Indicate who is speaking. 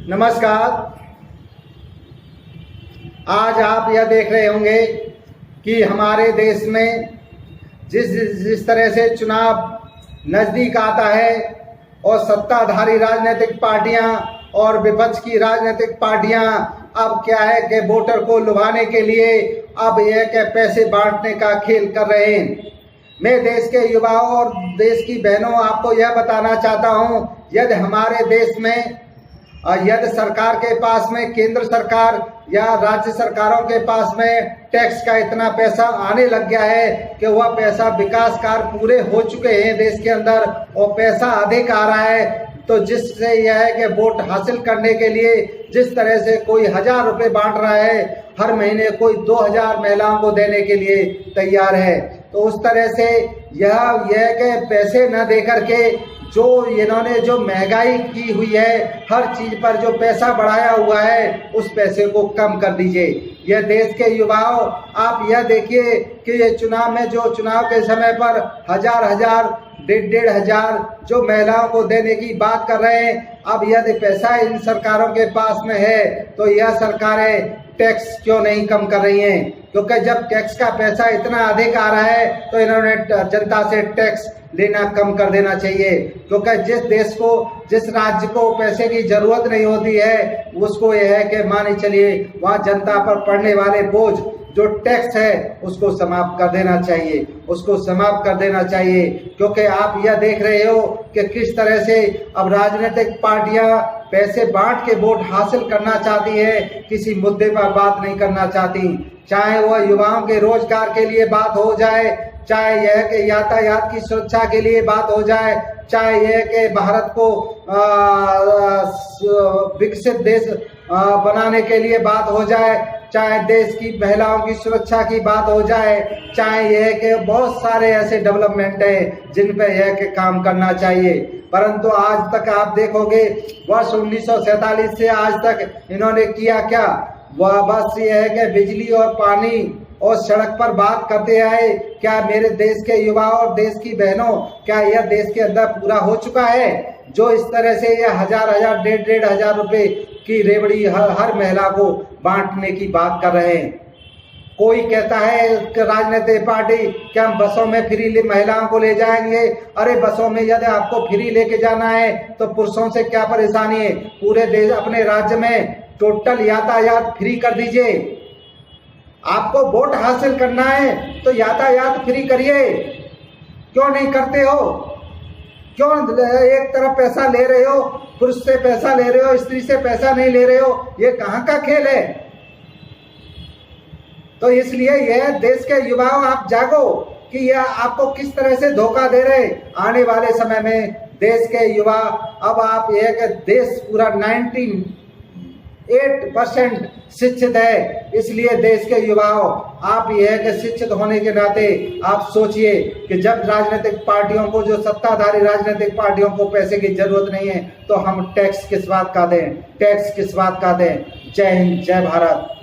Speaker 1: नमस्कार। आज आप यह देख रहे होंगे कि हमारे देश में जिस तरह से चुनाव नज़दीक आता है और सत्ताधारी राजनीतिक पार्टियां और विपक्ष की राजनीतिक पार्टियां अब क्या है कि वोटर को लुभाने के लिए अब यह कि पैसे बांटने का खेल कर रहे हैं। मैं देश के युवाओं और देश की बहनों आपको यह बताना चाहता हूं, यदि हमारे देश में यदि सरकार के पास में, केंद्र सरकार या राज्य सरकारों के पास में टैक्स का इतना पैसा आने लग गया है कि वह पैसा विकास कार्य पूरे हो चुके हैं देश के अंदर और पैसा अधिक आ रहा है, तो जिससे यह है कि वोट हासिल करने के लिए जिस तरह से कोई 1000 रुपये बांट रहा है, हर महीने कोई 2000 महिलाओं को देने के लिए तैयार है, तो उस तरह से यह कि पैसे न दे करके जो इन्होंने जो महंगाई की हुई है, हर चीज पर जो पैसा बढ़ाया हुआ है, उस पैसे को कम कर दीजिए। यह देश के युवाओं, आप यह देखिए कि ये चुनाव में जो चुनाव के समय पर 1000 डेढ़ हजार जो महिलाओं को देने की बात कर रहे हैं, अब यदि पैसा इन सरकारों के पास में है तो यह सरकारें टैक्स क्यों नहीं कम कर रही हैं? क्योंकि जब टैक्स का पैसा इतना अधिक आ रहा है तो इन्होंने जनता से टैक्स लेना कम कर देना चाहिए, क्योंकि जिस राज्य को पैसे की जरूरत नहीं होती है, उसको यह है कि माने चलिए वहाँ जनता पर पड़ने वाले बोझ जो टैक्स है उसको समाप्त कर देना चाहिए, क्योंकि आप यह देख रहे हो कि किस तरह से अब राजनीतिक पार्टियां पैसे बांट के वोट हासिल करना चाहती है, किसी मुद्दे पर बात नहीं करना चाहती, चाहे वह युवाओं के रोजगार के लिए बात हो जाए, चाहे यह कि यातायात की सुरक्षा के लिए बात हो जाए, चाहे यह कि भारत को विकसित देश बनाने के लिए बात हो जाए, चाहे देश की महिलाओं की सुरक्षा की बात हो जाए, चाहे यह कि बहुत सारे ऐसे डेवलपमेंट हैं जिन पे यह कि काम करना चाहिए। परंतु आज तक आप देखोगे वर्ष 1947 से आज तक इन्होंने किया क्या? वह बस ये है कि बिजली और पानी और सड़क पर बात करते आए। क्या मेरे देश के युवाओं और देश की बहनों, क्या यह देश के अंदर पूरा हो चुका है? जो इस तरह से यह 1000 डेढ़ हजार रुपए की रेवड़ी हर महिला को बांटने की बात कर रहे हैं। कोई कहता है कि राजनीतिक पार्टी क्या हम बसों में फ्री महिलाओं को ले जाएंगे? अरे बसों में यदि आपको फ्री लेके जाना है तो पुरुषों से क्या परेशानी है? पूरे देश अपने राज्य में टोटल यातायात फ्री कर दीजिए। आपको वोट हासिल करना है तो यातायात फ्री करिए, क्यों नहीं करते हो? क्यों एक तरफ पैसा ले रहे हो, पुरुष से पैसा ले रहे हो, स्त्री से पैसा नहीं ले रहे हो? ये कहाँ का खेल है? तो इसलिए यह देश के युवाओं, आप जागो कि यह आपको किस तरह से धोखा दे रहे। आने वाले समय में देश के युवा, अब आप यह कि देश पूरा 98% शिक्षित है, इसलिए देश के युवाओं, आप यह कि शिक्षित होने के नाते आप सोचिए कि जब राजनीतिक पार्टियों को, जो सत्ताधारी राजनीतिक पार्टियों को पैसे की जरूरत नहीं है, तो हम टैक्स किस बात का दें? जय हिंद, जय भारत।